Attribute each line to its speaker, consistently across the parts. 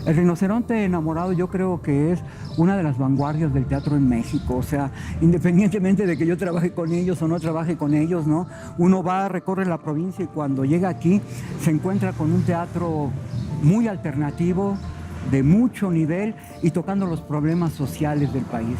Speaker 1: El Rinoceronte Enamorado yo creo que es una de las vanguardias del teatro en México, o sea, independientemente de que yo trabaje con ellos o no trabaje con ellos, ¿no? Uno va, recorre la provincia y cuando llega aquí se encuentra con un teatro muy alternativo, de mucho nivel y tocando los problemas sociales del país.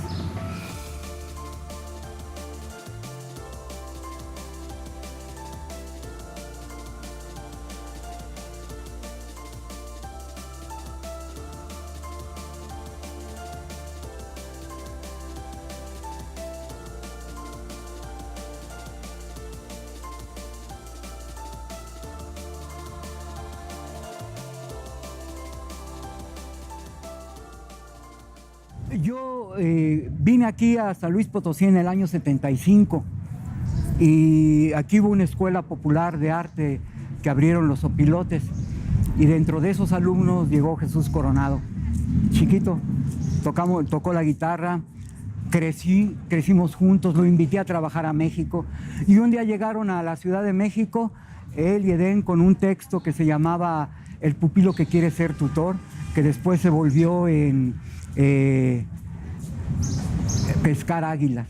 Speaker 1: Yo vine aquí a San Luis Potosí en el año 75 y aquí hubo una escuela popular de arte que abrieron los Opilotes y dentro de esos alumnos llegó Jesús Coronado, chiquito, tocó la guitarra, crecimos juntos, lo invité a trabajar a México y un día llegaron a la Ciudad de México, él y Edén con un texto que se llamaba El pupilo que quiere ser tutor, que después se volvió en pescar águilas.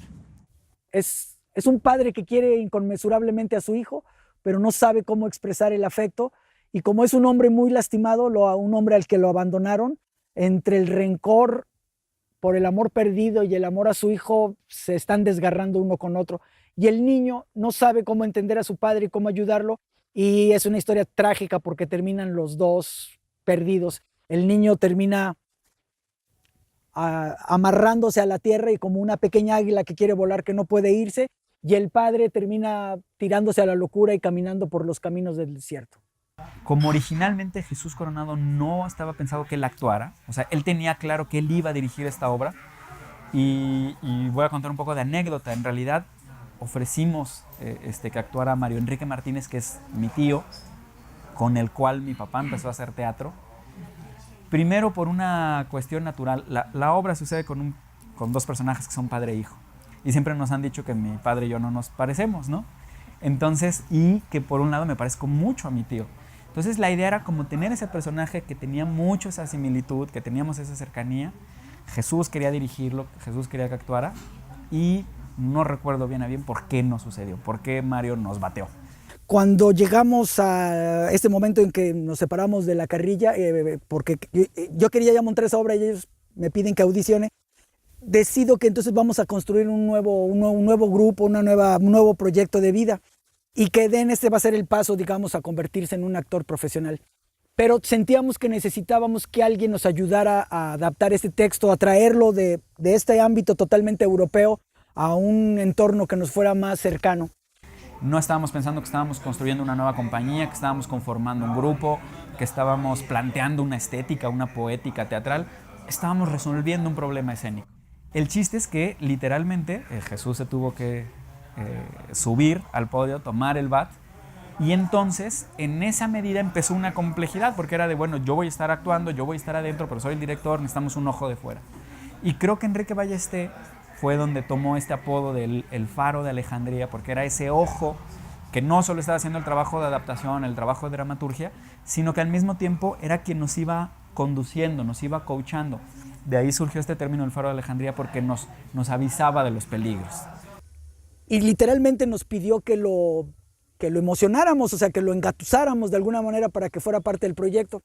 Speaker 2: Es un padre que quiere inconmensurablemente a su hijo, pero no sabe cómo expresar el afecto. Y como es un hombre muy lastimado, un hombre al que lo abandonaron, entre el rencor por el amor perdido y el amor a su hijo, se están desgarrando uno con otro. Y el niño no sabe cómo entender a su padre y cómo ayudarlo. Y es una historia trágica porque terminan los dos perdidos. El niño termina amarrándose a la tierra y como una pequeña águila que quiere volar que no puede irse, y el padre termina tirándose a la locura y caminando por los caminos del desierto.
Speaker 3: Como originalmente Jesús Coronado no estaba pensado que él actuara, o sea, él tenía claro que él iba a dirigir esta obra, y voy a contar un poco de anécdota. En realidad ofrecimos que actuara Mario Enrique Martínez, que es mi tío, con el cual mi papá empezó a hacer teatro. Primero por una cuestión natural, la obra sucede con dos personajes que son padre e hijo, y siempre nos han dicho que mi padre y yo no nos parecemos, ¿no? Entonces, y que por un lado me parezco mucho a mi tío. Entonces la idea era como tener ese personaje que tenía mucho esa similitud, que teníamos esa cercanía. Jesús quería dirigirlo, Jesús quería que actuara, y no recuerdo bien a bien por qué no sucedió, por qué Mario nos bateó.
Speaker 2: Cuando llegamos a este momento en que nos separamos de la carrilla, porque yo quería ya montar esa obra y ellos me piden que audicione, decido que entonces vamos a construir un nuevo grupo, un nuevo proyecto de vida, y que este va a ser el paso, digamos, a convertirse en un actor profesional. Pero sentíamos que necesitábamos que alguien nos ayudara a adaptar este texto, a traerlo de este ámbito totalmente europeo a un entorno que nos fuera más cercano.
Speaker 3: No estábamos pensando que estábamos construyendo una nueva compañía, que estábamos conformando un grupo, que estábamos planteando una estética, una poética teatral. Estábamos resolviendo un problema escénico. El chiste es que literalmente Jesús se tuvo que subir al podio, tomar el bat, y entonces en esa medida empezó una complejidad, porque era de, bueno, yo voy a estar actuando, yo voy a estar adentro, pero soy el director, necesitamos un ojo de fuera. Y creo que Enrique Ballester fue donde tomó este apodo del El Faro de Alejandría, porque era ese ojo que no solo estaba haciendo el trabajo de adaptación, el trabajo de dramaturgia, sino que al mismo tiempo era quien nos iba conduciendo, nos iba coachando. De ahí surgió este término El Faro de Alejandría, porque nos avisaba de los peligros.
Speaker 2: Y literalmente nos pidió que lo emocionáramos, o sea, que lo engatusáramos de alguna manera para que fuera parte del proyecto.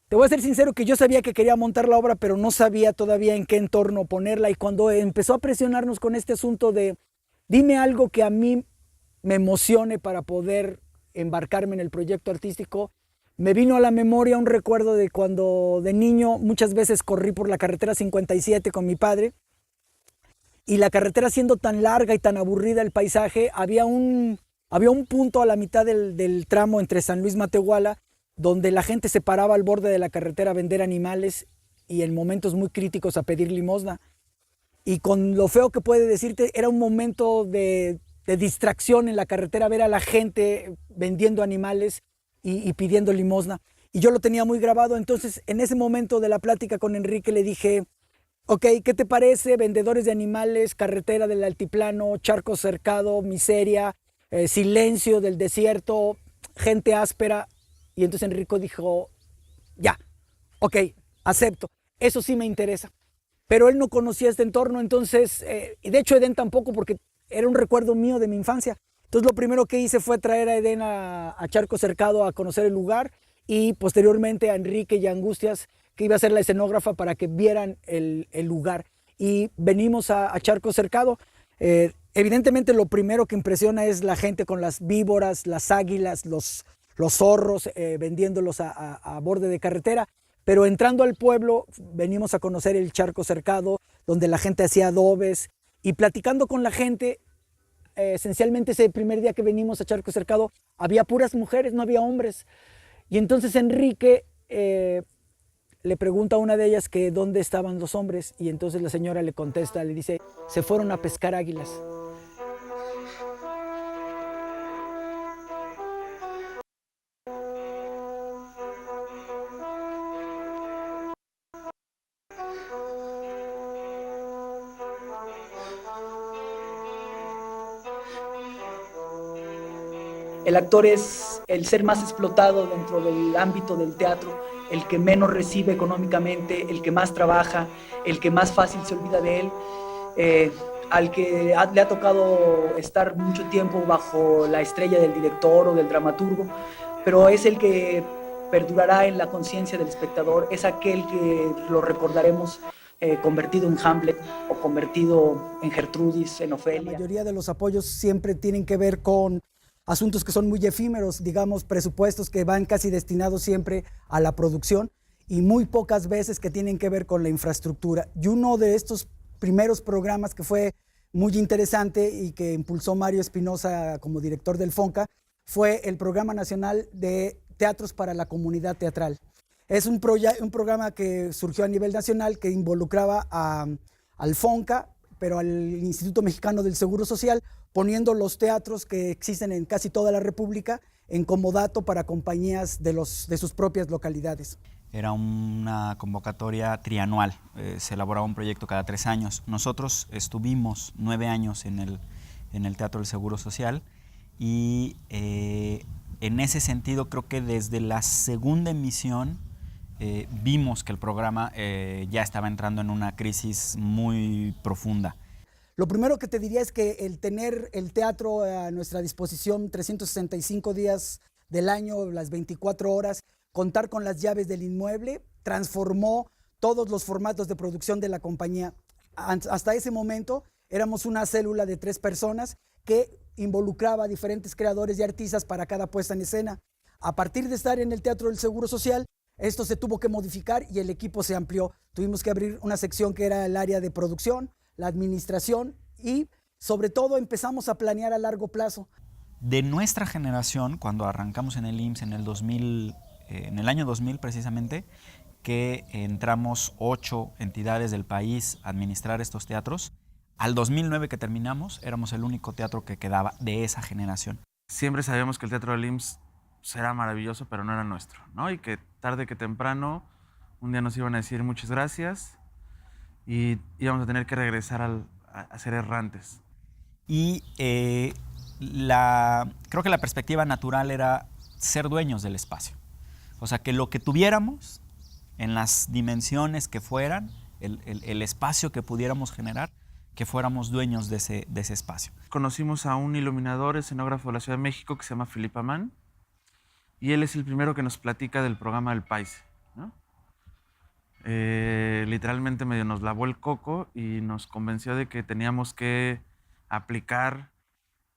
Speaker 2: Te voy a ser sincero que yo sabía que quería montar la obra, pero no sabía todavía en qué entorno ponerla, y cuando empezó a presionarnos con este asunto de dime algo que a mí me emocione para poder embarcarme en el proyecto artístico, me vino a la memoria un recuerdo de cuando de niño muchas veces corrí por la carretera 57 con mi padre, y la carretera siendo tan larga y tan aburrida el paisaje, había un punto a la mitad del tramo entre San Luis y Matehuala, donde la gente se paraba al borde de la carretera a vender animales y en momentos muy críticos a pedir limosna. Y con lo feo que puede decirte, era un momento de distracción en la carretera, ver a la gente vendiendo animales y pidiendo limosna. Y yo lo tenía muy grabado. Entonces, en ese momento de la plática con Enrique le dije, ok, ¿qué te parece? Vendedores de animales, carretera del altiplano, charco cercado, miseria, silencio del desierto, gente áspera. Y entonces Enrico dijo, ya, ok, acepto, eso sí me interesa. Pero él no conocía este entorno, entonces, y de hecho Edén tampoco, porque era un recuerdo mío de mi infancia. Entonces lo primero que hice fue traer a Edén a Charco Cercado a conocer el lugar y posteriormente a Enrique y a Angustias, que iba a ser la escenógrafa, para que vieran el lugar. Y venimos a Charco Cercado. Evidentemente lo primero que impresiona es la gente con las víboras, las águilas, los zorros, vendiéndolos a borde de carretera. Pero entrando al pueblo, venimos a conocer el Charco Cercado, donde la gente hacía adobes, y platicando con la gente, esencialmente ese primer día que venimos a Charco Cercado, había puras mujeres, no había hombres. Y entonces Enrique le pregunta a una de ellas que dónde estaban los hombres, y entonces la señora le contesta, le dice, se fueron a pescar águilas. El actor es el ser más explotado dentro del ámbito del teatro, el que menos recibe económicamente, el que más trabaja, el que más fácil se olvida de él, al que le ha tocado estar mucho tiempo bajo la estrella del director o del dramaturgo, pero es el que perdurará en la conciencia del espectador, es aquel que lo recordaremos convertido en Hamlet o convertido en Gertrudis, en Ofelia. La mayoría de los apoyos siempre tienen que ver con asuntos que son muy efímeros, digamos, presupuestos que van casi destinados siempre a la producción y muy pocas veces que tienen que ver con la infraestructura. Y uno de estos primeros programas que fue muy interesante y que impulsó Mario Espinosa como director del FONCA fue el Programa Nacional de Teatros para la Comunidad Teatral. Es un programa que surgió a nivel nacional que involucraba al FONCA, pero al Instituto Mexicano del Seguro Social, poniendo los teatros que existen en casi toda la República en comodato para compañías de sus propias localidades.
Speaker 3: Era una convocatoria trianual, se elaboraba un proyecto cada 3 años. Nosotros estuvimos 9 años en el Teatro del Seguro Social y en ese sentido creo que desde la segunda emisión vimos que el programa ya estaba entrando en una crisis muy profunda.
Speaker 2: Lo primero que te diría es que el tener el teatro a nuestra disposición 365 días del año, las 24 horas, contar con las llaves del inmueble, transformó todos los formatos de producción de la compañía. Hasta ese momento éramos una célula de 3 personas que involucraba a diferentes creadores y artistas para cada puesta en escena. A partir de estar en el Teatro del Seguro Social, esto se tuvo que modificar y el equipo se amplió. Tuvimos que abrir una sección que era el área de producción, la administración y sobre todo empezamos a planear a largo plazo.
Speaker 3: De nuestra generación, cuando arrancamos en el IMSS en el año 2000 precisamente, que entramos 8 entidades del país a administrar estos teatros, al 2009 que terminamos éramos el único teatro que quedaba de esa generación.
Speaker 4: Siempre sabíamos que el teatro del IMSS era maravilloso, pero no era nuestro, ¿no? Y que tarde que temprano un día nos iban a decir muchas gracias y íbamos a tener que regresar a ser errantes.
Speaker 3: Y creo que la perspectiva natural era ser dueños del espacio. O sea, que lo que tuviéramos en las dimensiones que fueran, el espacio que pudiéramos generar, que fuéramos dueños de ese espacio.
Speaker 4: Conocimos a un iluminador, escenógrafo de la Ciudad de México que se llama Philippe Amán y él es el primero que nos platica del programa del Paise, ¿no? Literalmente medio nos lavó el coco y nos convenció de que teníamos que aplicar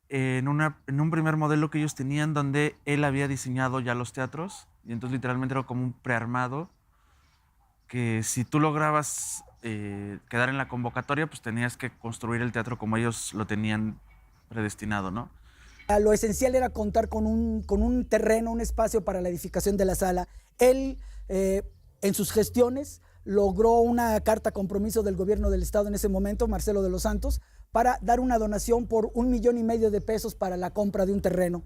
Speaker 4: en un primer modelo que ellos tenían donde él había diseñado ya los teatros y entonces literalmente era como un prearmado que si tú lograbas quedar en la convocatoria pues tenías que construir el teatro como ellos lo tenían predestinado, ¿no?
Speaker 2: Lo esencial era contar con un terreno, un espacio para la edificación de la sala. Él, en sus gestiones, logró una carta compromiso del gobierno del estado en ese momento, Marcelo de los Santos, para dar una donación por $1,5 millones de pesos para la compra de un terreno.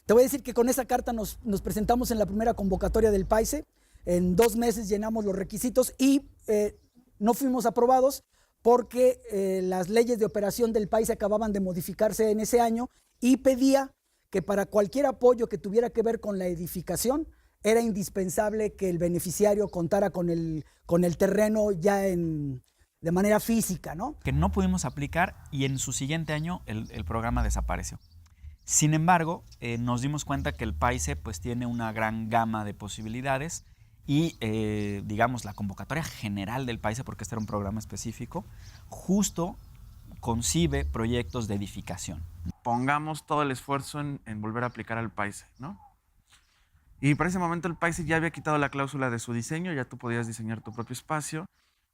Speaker 2: Te voy a decir que con esa carta nos presentamos en la primera convocatoria del Paise. En 2 meses llenamos los requisitos y no fuimos aprobados porque las leyes de operación del Paise acababan de modificarse en ese año y pedía que para cualquier apoyo que tuviera que ver con la edificación era indispensable que el beneficiario contara con el terreno ya de manera física, ¿no?
Speaker 3: Que no pudimos aplicar y en su siguiente año el programa desapareció. Sin embargo, nos dimos cuenta que el PAICE pues, tiene una gran gama de posibilidades y, digamos, la convocatoria general del PAICE, porque este era un programa específico, justo concibe proyectos de edificación.
Speaker 4: Pongamos todo el esfuerzo en volver a aplicar al PAICE, ¿no? Y para ese momento el PAICE ya había quitado la cláusula de su diseño, ya tú podías diseñar tu propio espacio,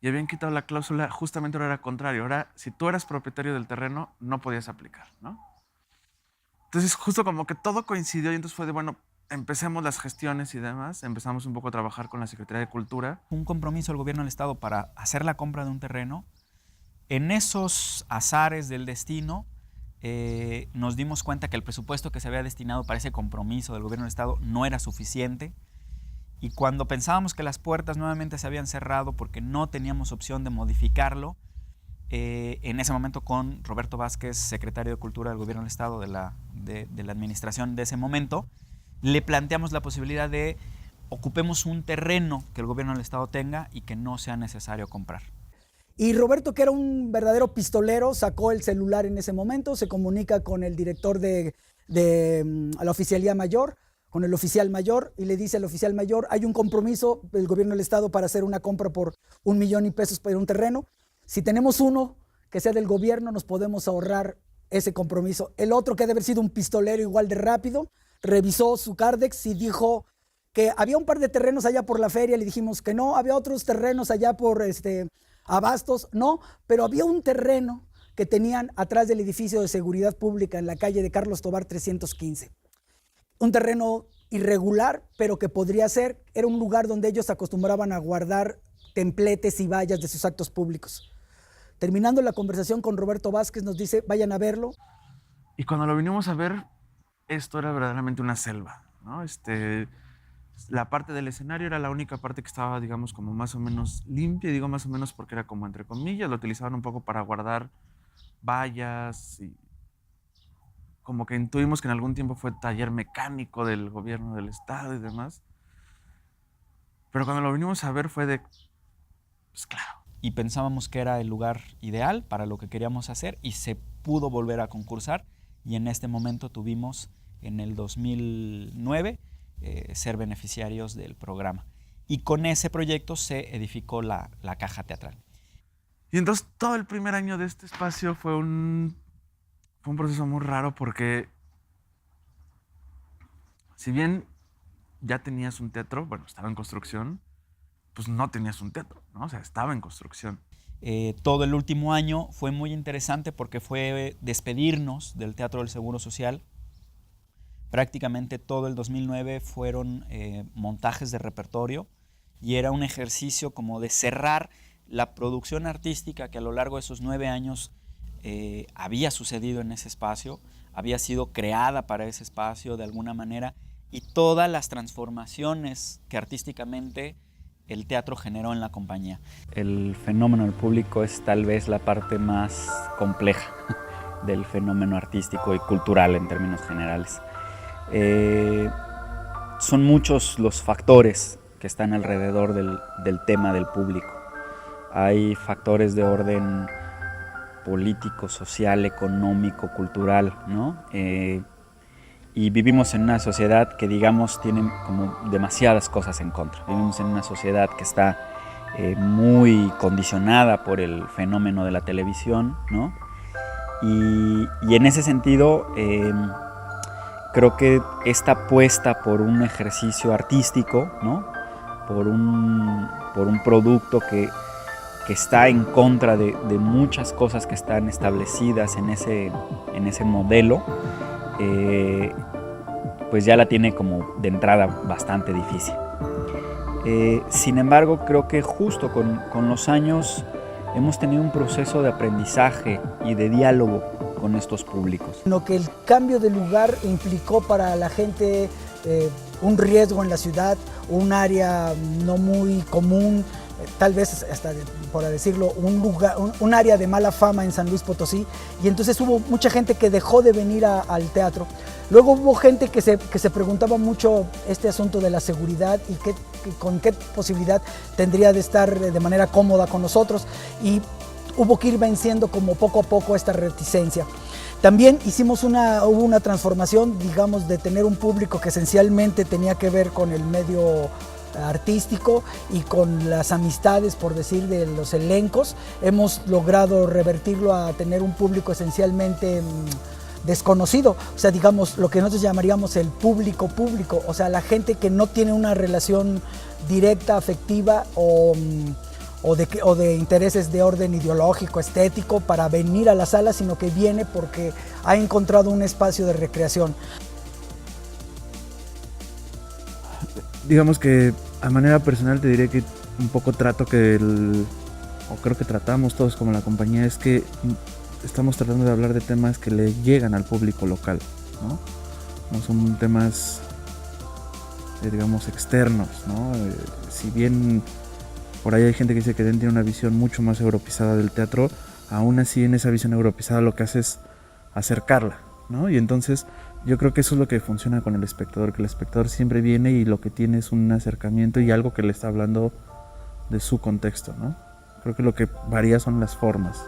Speaker 4: y habían quitado la cláusula, justamente ahora era contrario. Ahora, si tú eras propietario del terreno, no podías aplicar, ¿no? Entonces, justo como que todo coincidió y entonces fue de, bueno, empecemos las gestiones y demás, empezamos un poco a trabajar con la Secretaría de Cultura.
Speaker 3: Un compromiso del gobierno del Estado para hacer la compra de un terreno. En esos azares del destino, nos dimos cuenta que el presupuesto que se había destinado para ese compromiso del gobierno del Estado no era suficiente. Y cuando pensábamos que las puertas nuevamente se habían cerrado porque no teníamos opción de modificarlo, en ese momento con Roberto Vázquez, secretario de Cultura del Gobierno del Estado de la administración de ese momento, le planteamos la posibilidad de ocupemos un terreno que el Gobierno del Estado tenga y que no sea necesario comprar.
Speaker 2: Y Roberto, que era un verdadero pistolero, sacó el celular en ese momento, se comunica con el director de la Oficialía Mayor, con el oficial mayor, y le dice al oficial mayor, hay un compromiso del Gobierno del Estado para hacer una compra por $1 millón para un terreno. Si tenemos uno que sea del gobierno, nos podemos ahorrar ese compromiso. El otro, que debe haber sido un pistolero igual de rápido, revisó su Cardex y dijo que había un par de terrenos allá por la feria, le dijimos que no, había otros terrenos allá por Abastos, no, pero había un terreno que tenían atrás del edificio de seguridad pública en la calle de Carlos Tobar 315. Un terreno irregular, pero que podría ser, era un lugar donde ellos acostumbraban a guardar templetes y vallas de sus actos públicos. Terminando la conversación con Roberto Vázquez, nos dice, vayan a verlo.
Speaker 4: Y cuando lo vinimos a ver, esto era verdaderamente una selva, ¿no? La parte del escenario era la única parte que estaba, digamos, como más o menos limpia, y digo más o menos porque era como entre comillas, lo utilizaban un poco para guardar vallas y como que intuimos que en algún tiempo fue taller mecánico del gobierno del estado y demás. Pero cuando lo vinimos a ver fue de, pues claro.
Speaker 3: Y pensábamos que era el lugar ideal para lo que queríamos hacer y se pudo volver a concursar y en este momento tuvimos en el 2009 ser beneficiarios del programa. Y con ese proyecto se edificó la caja teatral.
Speaker 4: Y entonces todo el primer año de este espacio fue un proceso muy raro porque si bien ya tenías un teatro, bueno, estaba en construcción, pues no tenías un teatro, ¿no? O sea, estaba en construcción.
Speaker 3: Todo el último año fue muy interesante porque fue despedirnos del Teatro del Seguro Social. Prácticamente todo el 2009 fueron montajes de repertorio y era un ejercicio como de cerrar la producción artística que a lo largo de esos 9 años había sucedido en ese espacio, había sido creada para ese espacio de alguna manera y todas las transformaciones que artísticamente el teatro generó en la compañía. El fenómeno del público es tal vez la parte más compleja del fenómeno artístico y cultural en términos generales. Son muchos los factores que están alrededor del tema del público. Hay factores de orden político, social, económico, cultural, ¿no? Y vivimos en una sociedad que, digamos, tiene como demasiadas cosas en contra. Vivimos en una sociedad que está muy condicionada por el fenómeno de la televisión, ¿no? Y en ese sentido, creo que esta apuesta por un ejercicio artístico, ¿no? Por un producto que está en contra de muchas cosas que están establecidas en ese modelo, pues ya la tiene como de entrada bastante difícil. Sin embargo, creo que justo con los años hemos tenido un proceso de aprendizaje y de diálogo con estos públicos.
Speaker 2: Lo que el cambio de lugar implicó para la gente un riesgo en la ciudad, un área no muy común, tal vez hasta, por decirlo, un área de mala fama en San Luis Potosí, y entonces hubo mucha gente que dejó de venir al teatro. Luego hubo gente que se preguntaba mucho este asunto de la seguridad y con qué posibilidad tendría de estar de manera cómoda con nosotros, y hubo que ir venciendo como poco a poco esta reticencia. También hubo una transformación, digamos, de tener un público que esencialmente tenía que ver con el medio artístico y con las amistades, por decir, de los elencos. Hemos logrado revertirlo a tener un público esencialmente desconocido, o sea, digamos, lo que nosotros llamaríamos el público, o sea, la gente que no tiene una relación directa, afectiva o de intereses de orden ideológico, estético, para venir a la sala, sino que viene porque ha encontrado un espacio de recreación.
Speaker 4: Digamos que a manera personal te diré que un poco trato o creo que tratamos todos como la compañía, es que estamos tratando de hablar de temas que le llegan al público local, ¿no? No son temas, digamos, externos, ¿no? Si bien por ahí hay gente que dice que tiene una visión mucho más europeizada del teatro, aún así en esa visión europeizada lo que hace es acercarla, ¿no? Y entonces yo creo que eso es lo que funciona con el espectador, que el espectador siempre viene y lo que tiene es un acercamiento y algo que le está hablando de su contexto, ¿no? Creo que lo que varía son las formas.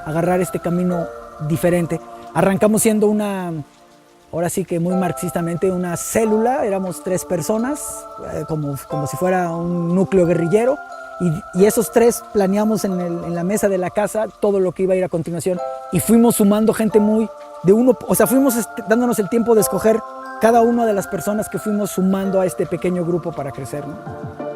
Speaker 2: Agarrar este camino diferente. Arrancamos siendo ahora sí que muy marxistamente, una célula, éramos 3 personas, como si fuera un núcleo guerrillero, y esos 3 planeamos en la mesa de la casa todo lo que iba a ir a continuación, y fuimos sumando gente fuimos dándonos el tiempo de escoger cada una de las personas que fuimos sumando a este pequeño grupo para crecer, ¿no?